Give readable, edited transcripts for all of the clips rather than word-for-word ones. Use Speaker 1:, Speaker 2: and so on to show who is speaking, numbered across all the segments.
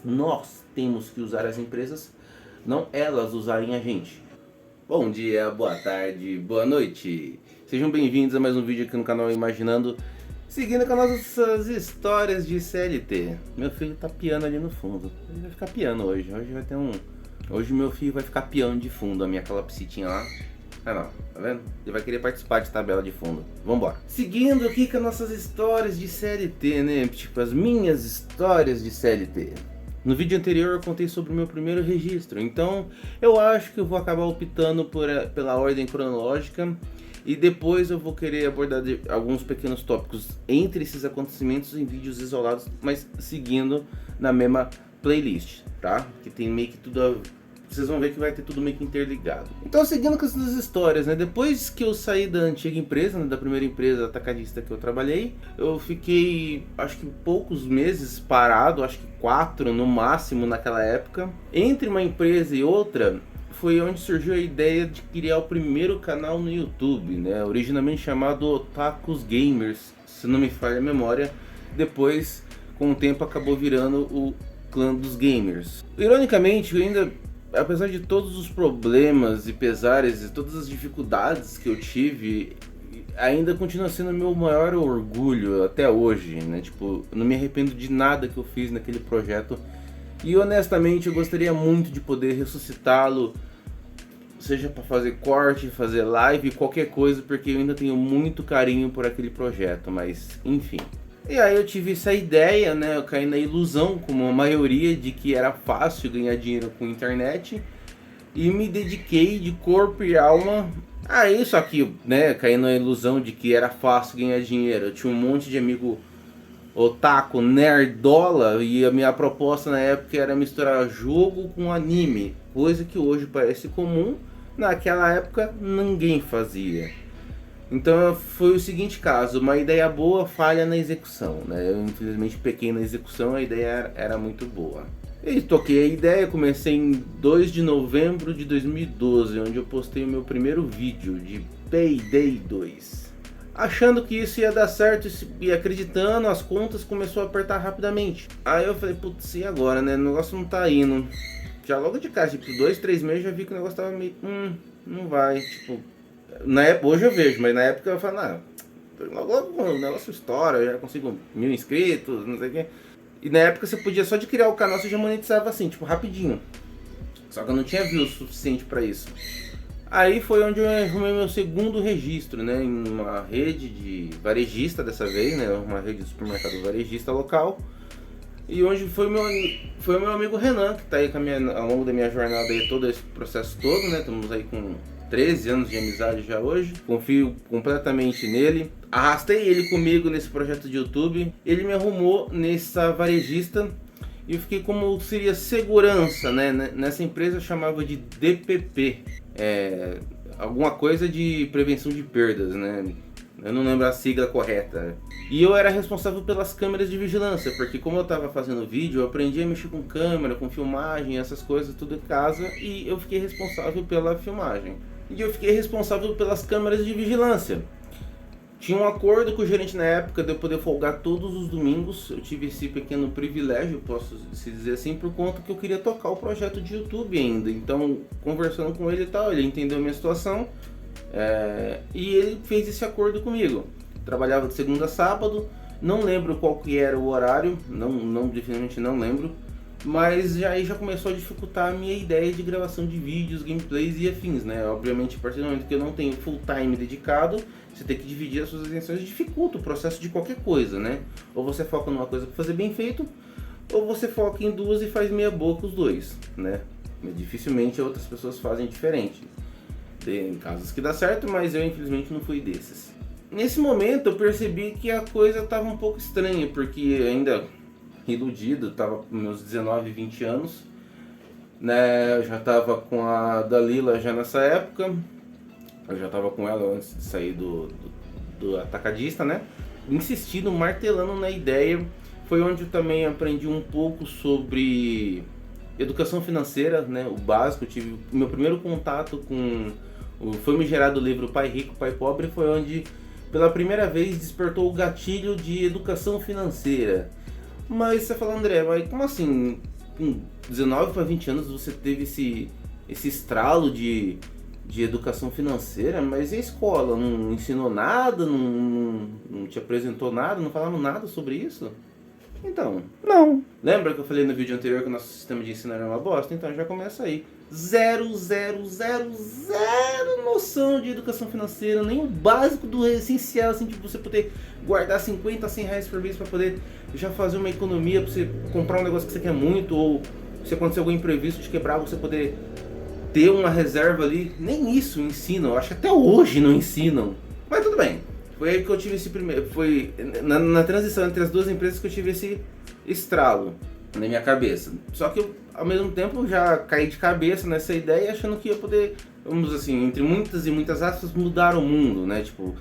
Speaker 1: nós temos que usar as empresas, não elas usarem a gente. Bom dia, boa tarde, boa noite. Sejam bem-vindos a mais um vídeo aqui no canal Imaginando, seguindo com as nossas histórias de CLT. Meu filho tá piando ali no fundo. Ele vai ficar piando hoje. Hoje meu filho vai ficar piando de fundo, a minha calopsitinha lá. Ah não, tá vendo? Ele vai querer participar de tabela de fundo. Vambora. Seguindo aqui com as nossas histórias de CLT, né? Tipo, as minhas histórias de CLT. No vídeo anterior eu contei sobre o meu primeiro registro, então eu acho que eu vou acabar optando pela ordem cronológica e depois eu vou querer abordar alguns pequenos tópicos entre esses acontecimentos em vídeos isolados, mas seguindo na mesma playlist, tá? Que tem meio que tudo vocês vão ver que vai ter tudo meio que interligado. Então, seguindo com essas histórias, né? Depois que eu saí da antiga empresa, né, da primeira empresa atacadista que eu trabalhei, eu fiquei, acho que poucos meses parado, acho que 4 no máximo naquela época. Entre uma empresa e outra, foi onde surgiu a ideia de criar o primeiro canal no YouTube, né? Originalmente chamado Otakus Gamers, se não me falha a memória. Depois, com o tempo, acabou virando o Clã dos Gamers. Ironicamente, eu ainda, apesar de todos os problemas e pesares e todas as dificuldades que eu tive, ainda continua sendo meu maior orgulho até hoje, né? Tipo, eu não me arrependo de nada que eu fiz naquele projeto. E honestamente eu gostaria muito de poder ressuscitá-lo, seja para fazer corte, fazer live, qualquer coisa, porque eu ainda tenho muito carinho por aquele projeto, mas enfim. E aí eu tive essa ideia, né, eu caí na ilusão, como a maioria, de que era fácil ganhar dinheiro com internet, e me dediquei de corpo e alma a isso. Só que, né, caí na ilusão de que era fácil ganhar dinheiro. Eu tinha um monte de amigo otaku, nerdola, e a minha proposta na época era misturar jogo com anime, coisa que hoje parece comum, naquela época ninguém fazia. Então foi o seguinte caso, uma ideia boa falha na execução, né? Eu infelizmente pequei na execução, a ideia era muito boa. E toquei a ideia, comecei em 2 de novembro de 2012, onde eu postei o meu primeiro vídeo de Payday 2. Achando que isso ia dar certo e acreditando, as contas começou a apertar rapidamente. Aí eu falei, putz, e agora, né? O negócio não tá indo. Já logo de cara, tipo, 2, 3 meses já vi que o negócio tava meio, não vai, tipo... Na época, hoje eu vejo, mas na época eu falo, logo o negócio estoura, eu já consigo 1000 inscritos, não sei o quê. E na época você podia, só de criar o canal, você já monetizava assim, tipo, rapidinho. Só que eu não tinha views suficiente pra isso. Aí foi onde eu arrumei meu segundo registro, né, em uma rede de varejista dessa vez, né, uma rede de supermercado varejista local. E onde foi o meu amigo Renan, que tá aí com ao longo da minha jornada aí, todo esse processo todo, né, estamos aí com 13 anos de amizade já hoje, confio completamente nele. Arrastei ele comigo nesse projeto de YouTube, ele me arrumou nessa varejista e eu fiquei como seria segurança, né? Nessa empresa eu chamava de DPP, alguma coisa de prevenção de perdas, né? Eu não lembro a sigla correta. E eu era responsável pelas câmeras de vigilância, porque como eu estava fazendo vídeo, eu aprendi a mexer com câmera, com filmagem, essas coisas tudo em casa, e eu fiquei responsável pela filmagem. E eu fiquei responsável pelas câmeras de vigilância. Tinha um acordo com o gerente na época de eu poder folgar todos os domingos. Eu tive esse pequeno privilégio, posso se dizer assim, por conta que eu queria tocar o projeto de YouTube ainda. Então, conversando com ele e tal, ele entendeu a minha situação, e ele fez esse acordo comigo. Trabalhava de segunda a sábado, não lembro qual que era o horário, definitivamente não lembro. Mas aí já começou a dificultar a minha ideia de gravação de vídeos, gameplays e afins, né? Obviamente, a partir do momento que eu não tenho full time dedicado, você tem que dividir as suas atenções, dificulta o processo de qualquer coisa, né? Ou você foca numa coisa para fazer bem feito, ou você foca em duas e faz meia boca os dois, né? Dificilmente outras pessoas fazem diferente. Tem casos que dá certo, mas eu infelizmente não fui desses. Nesse momento eu percebi que a coisa estava um pouco estranha, porque ainda... iludido, tava com meus 19, 20 anos, né? Eu já tava com a Dalila já nessa época, eu já tava com ela antes de sair do atacadista, né? Insistindo, martelando na ideia. Foi onde eu também aprendi um pouco sobre educação financeira, né? O básico. Eu tive meu primeiro contato com o famigerado livro Pai Rico, Pai Pobre, foi onde pela primeira vez despertou o gatilho de educação financeira. Mas você fala, André, mas como assim? com 19 para 20 anos você teve esse estralo de educação financeira, mas e a escola? Não ensinou nada, não te apresentou nada, não falaram nada sobre isso? Então, não. Lembra que eu falei no vídeo anterior que o nosso sistema de ensino era uma bosta? Então já começa aí. Zero noção de educação financeira, nem o básico do essencial, assim, de você poder guardar 50, 100 reais por mês para poder já fazer uma economia, para você comprar um negócio que você quer muito, ou se acontecer algum imprevisto de quebrar, você poder ter uma reserva ali. Nem isso ensinam, eu acho que até hoje não ensinam. Mas tudo bem. Foi aí que eu tive esse primeiro. Foi na transição entre as duas empresas que eu tive esse estralo na minha cabeça. Só que eu, ao mesmo tempo, já caí de cabeça nessa ideia, achando que ia poder, vamos dizer assim, entre muitas e muitas aspas, mudar o mundo, né? Tipo,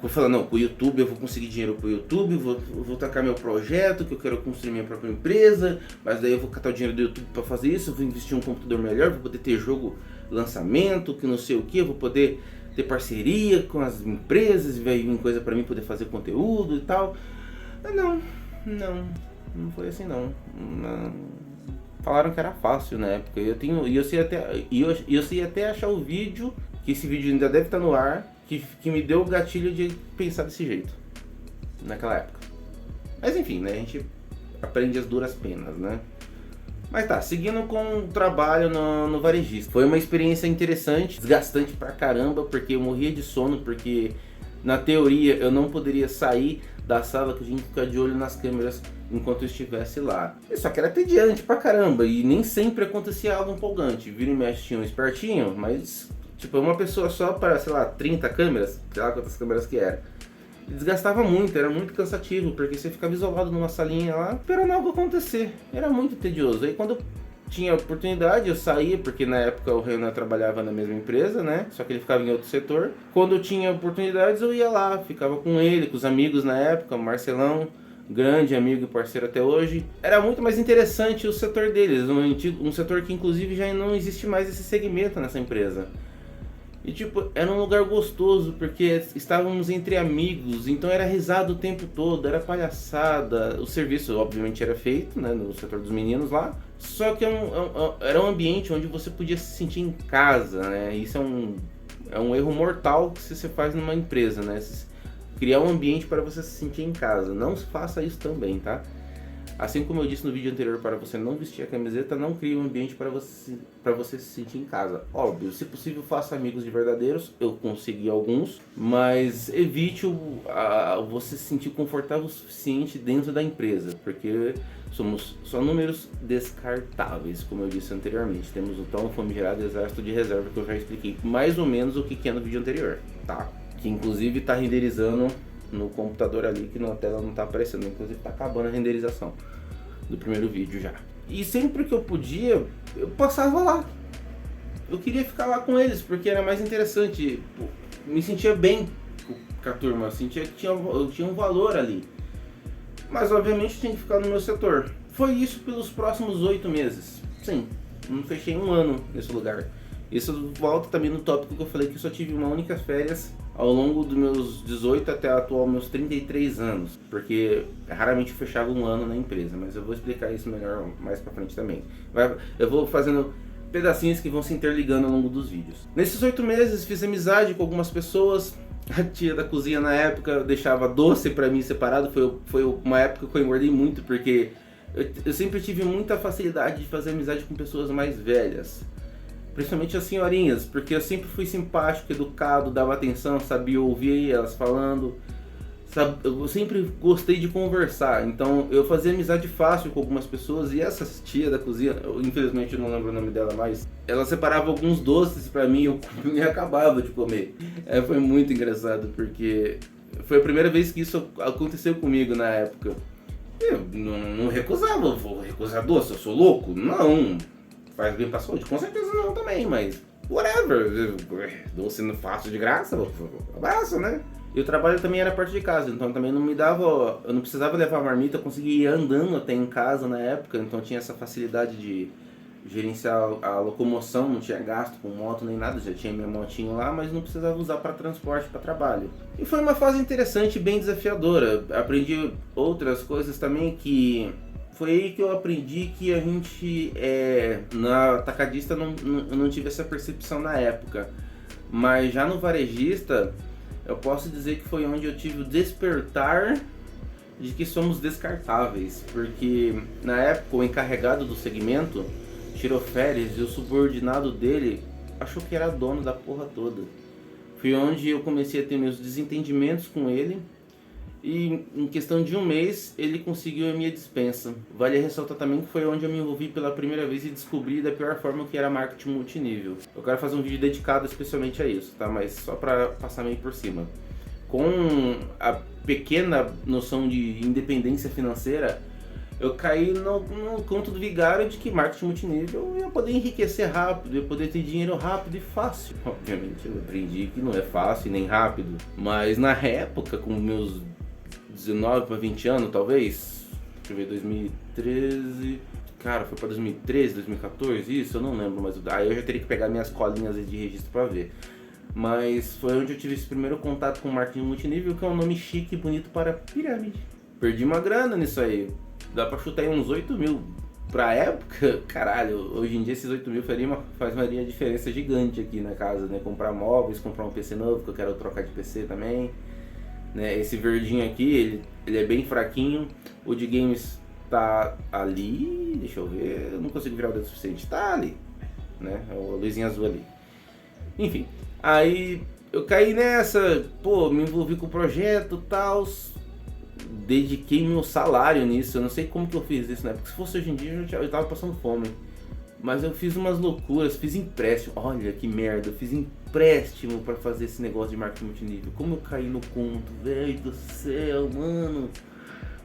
Speaker 1: vou falar, não, com o YouTube eu vou conseguir dinheiro pro YouTube, vou tacar meu projeto, que eu quero construir minha própria empresa, mas daí eu vou catar o dinheiro do YouTube para fazer isso, eu vou investir em um computador melhor, vou poder ter jogo lançamento, que não sei o que, eu vou poder ter parceria com as empresas, vai vir coisa para mim poder fazer conteúdo e tal. Mas não foi assim não. Falaram que era fácil na época. Eu sei até achar o vídeo, que esse vídeo ainda deve estar no ar, que me deu o gatilho de pensar desse jeito naquela época. Mas enfim, né, a gente aprende as duras penas, né? Mas tá, seguindo com o trabalho no varejista. Foi uma experiência interessante, desgastante pra caramba, porque eu morria de sono, porque na teoria eu não poderia sair da sala, que eu tinha que ficar de olho nas câmeras enquanto eu estivesse lá. Só que era tediante pra caramba, e nem sempre acontecia algo empolgante. Vira e mexe tinha um espertinho, mas tipo, uma pessoa só para, sei lá, 30 câmeras, sei lá quantas câmeras que era. Desgastava muito, era muito cansativo, porque você ficava isolado numa salinha lá, esperando algo acontecer. Era muito tedioso. Aí quando eu tinha oportunidade, eu saía, porque na época o Renan trabalhava na mesma empresa, né? Só que ele ficava em outro setor. Quando eu tinha oportunidades, eu ia lá, ficava com ele, com os amigos na época, o Marcelão, grande amigo e parceiro até hoje. Era muito mais interessante o setor deles, um setor que inclusive já não existe mais esse segmento nessa empresa. E tipo, era um lugar gostoso, porque estávamos entre amigos, então era risada o tempo todo, era palhaçada. O serviço obviamente era feito, né, no setor dos meninos lá. Só que era um ambiente onde você podia se sentir em casa, né? Isso é um erro mortal que você faz numa empresa, né? Criar um ambiente para você se sentir em casa. Não faça isso também, tá? Assim como eu disse no vídeo anterior, para você não vestir a camiseta, não crie um ambiente para você se sentir em casa. Óbvio, se possível, faça amigos de verdadeiros. Eu consegui alguns, mas evite você se sentir confortável o suficiente dentro da empresa, porque somos só números descartáveis, como eu disse anteriormente. Temos o tão famigerado exército de reserva, que eu já expliquei mais ou menos o que é no vídeo anterior, tá? Que inclusive está renderizando no computador ali, que na tela não tá aparecendo, inclusive tá acabando a renderização do primeiro vídeo já. E sempre que eu podia, eu passava lá. Eu queria ficar lá com eles, porque era mais interessante. Me sentia bem com a turma, eu sentia que eu tinha um valor ali. Mas obviamente eu tinha que ficar no meu setor. Foi isso pelos próximos 8 meses. Sim, não fechei um ano nesse lugar. Isso volta também no tópico que eu falei, que eu só tive uma única férias ao longo dos meus 18 até atual meus 33 anos, porque raramente eu fechava um ano na empresa, mas eu vou explicar isso melhor mais pra frente também. Eu vou fazendo pedacinhos que vão se interligando ao longo dos vídeos. Nesses 8 meses fiz amizade com algumas pessoas. A tia da cozinha na época deixava doce pra mim separado, foi uma época que eu engordei muito, porque eu sempre tive muita facilidade de fazer amizade com pessoas mais velhas. Principalmente as senhorinhas, porque eu sempre fui simpático, educado, dava atenção, sabia ouvir elas falando, eu sempre gostei de conversar, então eu fazia amizade fácil com algumas pessoas. E essa tia da cozinha, infelizmente eu não lembro o nome dela mais, ela separava alguns doces pra mim e eu me acabava de comer. Foi muito engraçado, porque foi a primeira vez que isso aconteceu comigo na época. Eu não recusava, vou recusar doce, eu sou louco? Não. Faz bem pra saúde? Com certeza não também, mas whatever. Doce não faço de graça, abraço, né? E o trabalho também era perto de casa, então também não me dava, eu não precisava levar a marmita, eu conseguia ir andando até em casa na época, então tinha essa facilidade de gerenciar a locomoção, não tinha gasto com moto nem nada, já tinha minha motinho lá, mas não precisava usar para transporte, para trabalho. E foi uma fase interessante e bem desafiadora. Aprendi outras coisas também, que Foi aí que eu aprendi que a gente, na atacadista, eu não tive essa percepção na época. Mas já no varejista, eu posso dizer que foi onde eu tive o despertar de que somos descartáveis. Porque na época o encarregado do segmento tirou férias e o subordinado dele achou que era dono da porra toda. Foi onde eu comecei a ter meus desentendimentos com ele. E em questão de um mês ele conseguiu a minha dispensa. Vale ressaltar também que foi onde eu me envolvi pela primeira vez e descobri da pior forma o que era marketing multinível. Eu quero fazer um vídeo dedicado especialmente a isso, tá? Mas só para passar meio por cima. Com a pequena noção de independência financeira, eu caí no conto do vigário de que marketing multinível ia poder enriquecer rápido, ia poder ter dinheiro rápido e fácil. Obviamente eu aprendi que não é fácil nem rápido, mas na época, com meus 19 para 20 anos, talvez. Deixa eu ver, 2013. Cara, foi para 2013, 2014, isso, eu não lembro, mas aí eu já teria que pegar minhas colinhas de registro para ver. Mas foi onde eu tive esse primeiro contato com marketing multinível, que é um nome chique e bonito para pirâmide. Perdi uma grana nisso aí. Dá pra chutar aí uns 8 mil. Pra época, caralho, hoje em dia esses 8 mil faz uma diferença gigante aqui na casa, né? Comprar móveis, comprar um PC novo, que eu quero trocar de PC também. Né? Esse verdinho aqui, ele é bem fraquinho. O de games tá ali, deixa eu ver, eu não consigo virar o dedo suficiente. Tá ali, né? É o luzinho azul ali. Enfim, aí eu caí nessa, pô, me envolvi com o projeto e tal. Dediquei meu salário nisso, eu não sei como que eu fiz isso, né? Porque se fosse hoje em dia eu tava passando fome. Mas eu fiz umas loucuras, fiz empréstimo, olha que merda, eu fiz empréstimo pra fazer esse negócio de marketing multinível. Como eu caí no conto, velho do céu, mano.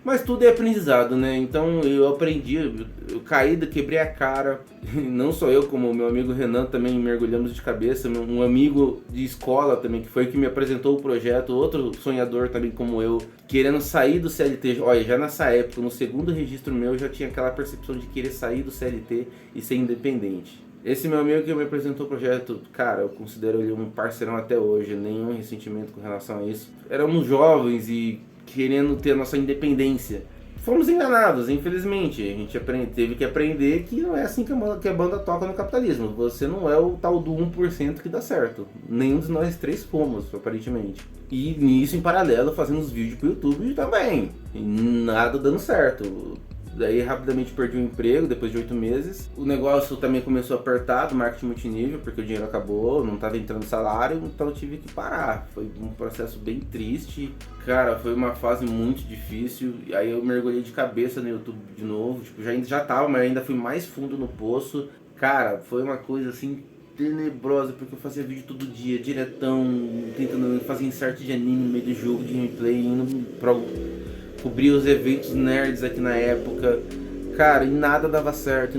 Speaker 1: Mas tudo é aprendizado, né? Então eu aprendi, eu caí, quebrei a cara. Não só eu, como o meu amigo Renan também mergulhamos de cabeça. Um amigo de escola também, que foi que me apresentou o projeto. Outro sonhador também como eu, querendo sair do CLT. Olha, já nessa época, no segundo registro meu, eu já tinha aquela percepção de querer sair do CLT e ser independente. Esse meu amigo que me apresentou o projeto, cara, eu considero ele um parceirão até hoje. Nenhum ressentimento com relação a isso. Éramos jovens e querendo ter a nossa independência. Fomos enganados, infelizmente. A gente teve que aprender que não é assim que a banda toca no capitalismo. Você não é o tal do 1% que dá certo. Nenhum de nós três fomos, aparentemente. E nisso, em paralelo, fazendo os vídeos pro YouTube também. E nada dando certo. Daí rapidamente perdi o emprego depois de 8 meses. O negócio também começou a apertar do marketing multinível, porque o dinheiro acabou, não estava entrando salário, então eu tive que parar. Foi um processo bem triste. Cara, foi uma fase muito difícil. E aí eu mergulhei de cabeça no YouTube de novo. Tipo, já tava, mas ainda fui mais fundo no poço. Cara, foi uma coisa assim tenebrosa, porque eu fazia vídeo todo dia, diretão, tentando fazer insert de anime no meio do jogo, de gameplay, indo pra cobrir os eventos nerds aqui na época, cara, e nada dava certo,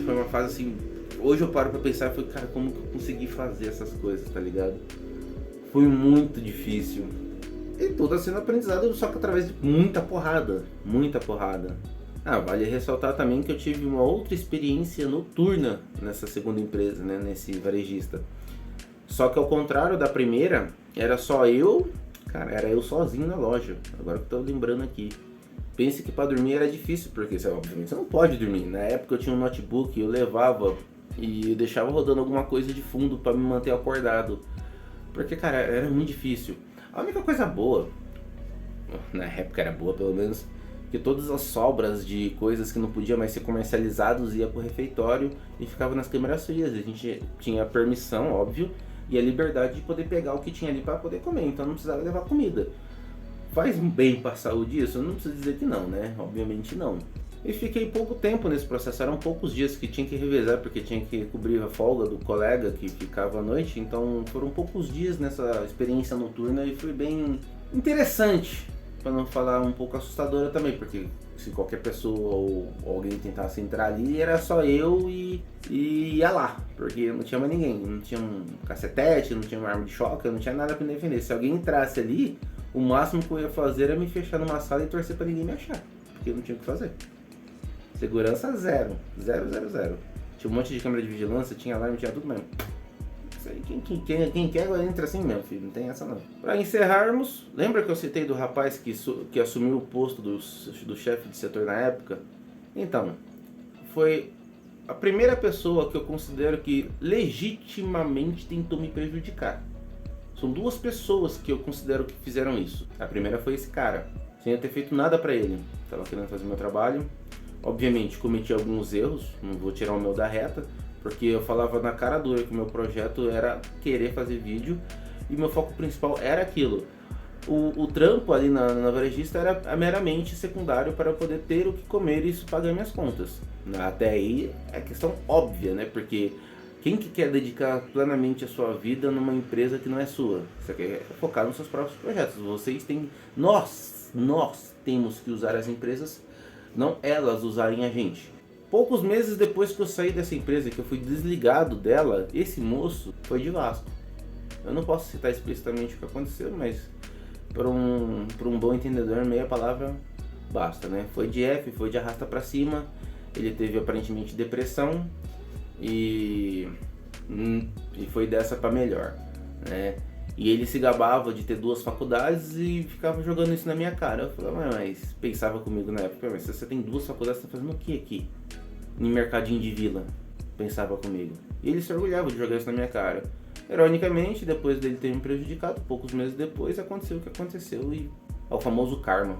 Speaker 1: foi uma fase assim, hoje eu paro pra pensar, foi, cara, como que eu consegui fazer essas coisas, tá ligado? Foi muito difícil, e tudo sendo aprendizado, só que através de muita porrada. Vale ressaltar também que eu tive uma outra experiência noturna nessa segunda empresa, né, nesse varejista, só que ao contrário da primeira, era só eu. Cara, era eu sozinho na loja, agora que eu tô lembrando aqui. Pense que pra dormir era difícil, porque obviamente você não pode dormir. Na época eu tinha um notebook, eu levava e eu deixava rodando alguma coisa de fundo pra me manter acordado. Porque, cara, era muito difícil. A única coisa boa, na época era boa pelo menos, que todas as sobras de coisas que não podiam mais ser comercializados ia pro refeitório e ficava nas câmeras frias. A gente tinha permissão, óbvio, e a liberdade de poder pegar o que tinha ali para poder comer, então não precisava levar comida. Faz bem para a saúde isso? Eu não preciso dizer que não, né? Obviamente não. E fiquei pouco tempo nesse processo, eram poucos dias que tinha que revezar, porque tinha que cobrir a folga do colega que ficava à noite, então foram poucos dias nessa experiência noturna e foi bem interessante, para não falar um pouco assustadora também, porque se qualquer pessoa ou alguém tentasse entrar ali, era só eu e ia lá, porque não tinha mais ninguém, não tinha um cacetete, não tinha uma arma de choque, não tinha nada para me defender. Se alguém entrasse ali, o máximo que eu ia fazer era me fechar numa sala e torcer para ninguém me achar, porque eu não tinha o que fazer. Segurança zero. Tinha um monte de câmera de vigilância, tinha alarme, tinha tudo mesmo. Isso aí, quem quer entra assim mesmo, filho, não tem essa não. Pra encerrarmos, lembra que eu citei do rapaz que assumiu o posto do chefe de setor na época? Então, foi a primeira pessoa que eu considero que legitimamente tentou me prejudicar. São duas pessoas que eu considero que fizeram isso. A primeira foi esse cara, sem eu ter feito nada pra ele. Tava querendo fazer meu trabalho. Obviamente cometi alguns erros, não vou tirar o meu da reta, porque eu falava na cara dura que o meu projeto era querer fazer vídeo e meu foco principal era aquilo. O trampo ali na varejista era meramente secundário para eu poder ter o que comer e isso pagar minhas contas. Até aí é questão óbvia, né? Porque quem que quer dedicar plenamente a sua vida numa empresa que não é sua? Você quer focar nos seus próprios projetos. Vocês têm... Nós temos que usar as empresas, não elas usarem a gente. Poucos meses depois que eu saí dessa empresa, que eu fui desligado dela, esse moço foi de Vasco. Eu não posso citar explicitamente o que aconteceu, mas para um bom entendedor, meia palavra basta, né? Foi de F, foi de arrasta pra cima, ele teve aparentemente depressão e foi dessa pra melhor, né? E ele se gabava de ter 2 faculdades e ficava jogando isso na minha cara. Eu falava, mas pensava comigo na época, mas se você tem 2 faculdades, você tá fazendo o que aqui? Em mercadinho de vila, pensava comigo. E ele se orgulhava de jogar isso na minha cara. Ironicamente, depois dele ter me prejudicado, poucos meses depois, aconteceu o que aconteceu e é o famoso karma.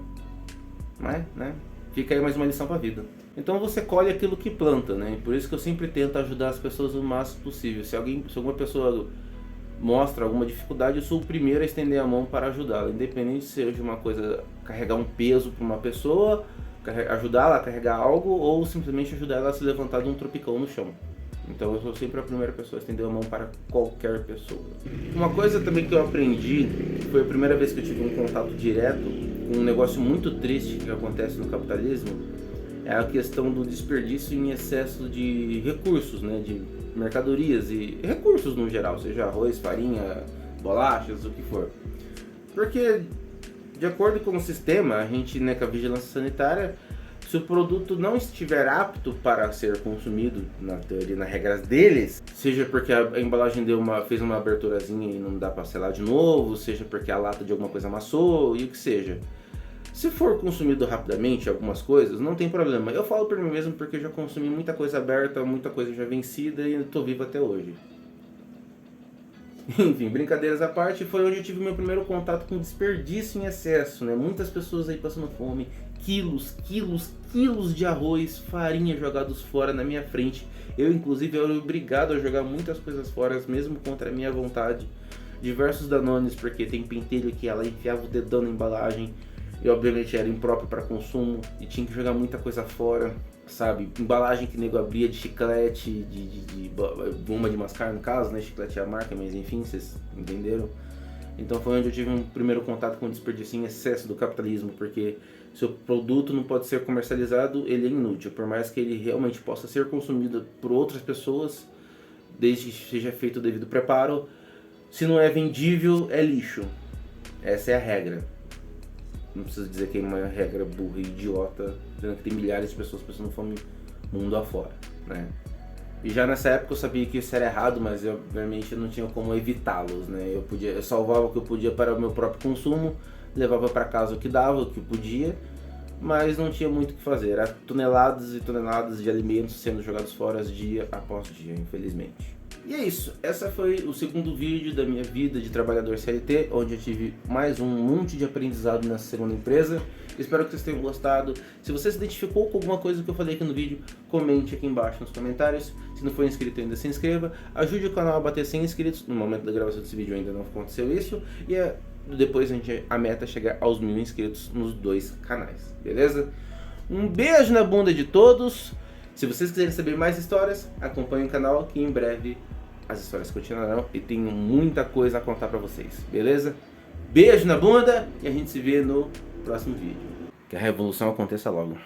Speaker 1: Mas, né? Fica aí mais uma lição pra vida. Então você colhe aquilo que planta, né? Por isso que eu sempre tento ajudar as pessoas o máximo possível. Se alguma pessoa mostra alguma dificuldade, eu sou o primeiro a estender a mão para ajudá-la. Independente se seja uma coisa, carregar um peso para uma pessoa, ajudá-la a carregar algo, ou simplesmente ajudar ela a se levantar de um tropicão no chão. Então eu sou sempre a primeira pessoa a estender a mão para qualquer pessoa. Uma coisa também que eu aprendi, foi a primeira vez que eu tive um contato direto com um negócio muito triste que acontece no capitalismo, é a questão do desperdício em excesso de recursos, né, de mercadorias e recursos no geral, seja arroz, farinha, bolachas, o que for. Porque, de acordo com o sistema, a gente, né, com a vigilância sanitária, se o produto não estiver apto para ser consumido, na teoria, nas regras deles, seja porque a embalagem fez uma aberturazinha e não dá para selar de novo, seja porque a lata de alguma coisa amassou e o que seja. Se for consumido rapidamente algumas coisas, não tem problema. Eu falo por mim mesmo porque eu já consumi muita coisa aberta, muita coisa já vencida e estou vivo até hoje. Enfim, brincadeiras à parte, foi onde eu tive meu primeiro contato com desperdício em excesso, né? Muitas pessoas aí passando fome, quilos de arroz, farinha jogados fora na minha frente. Eu, inclusive, era obrigado a jogar muitas coisas fora, mesmo contra a minha vontade. Diversos Danones, porque tem pentelho que ela enfiava o dedão na embalagem e obviamente era impróprio para consumo e tinha que jogar muita coisa fora, sabe? Embalagem que nego abria de chiclete, de goma de mascar no caso, né? Chiclete é a marca, mas enfim, vocês entenderam. Então foi onde eu tive um primeiro contato com o desperdício em excesso do capitalismo, porque se o produto não pode ser comercializado, ele é inútil, por mais que ele realmente possa ser consumido por outras pessoas, desde que seja feito o devido preparo, se não é vendível, é lixo. Essa é a regra. Não preciso dizer que é uma regra burra e idiota, sendo que tem milhares de pessoas passando fome mundo afora, né? E já nessa época eu sabia que isso era errado, mas eu, obviamente eu não tinha como evitá-los, né? Eu salvava o que eu podia para o meu próprio consumo, levava para casa o que dava, o que podia, mas não tinha muito o que fazer. Era toneladas e toneladas de alimentos sendo jogados fora dia após dia, infelizmente. E é isso, essa foi o segundo vídeo da minha vida de trabalhador CLT, onde eu tive mais um monte de aprendizado nessa segunda empresa. Espero que vocês tenham gostado. Se você se identificou com alguma coisa que eu falei aqui no vídeo, comente aqui embaixo nos comentários. Se não for inscrito ainda, se inscreva. Ajude o canal a bater 100 inscritos. No momento da gravação desse vídeo ainda não aconteceu isso. E depois a meta é chegar aos 1000 inscritos nos 2 canais, beleza? Um beijo na bunda de todos. Se vocês quiserem saber mais histórias, acompanhe o canal que em breve as histórias continuarão e tenho muita coisa a contar pra vocês, beleza? Beijo na bunda e a gente se vê no próximo vídeo. Que a revolução aconteça logo.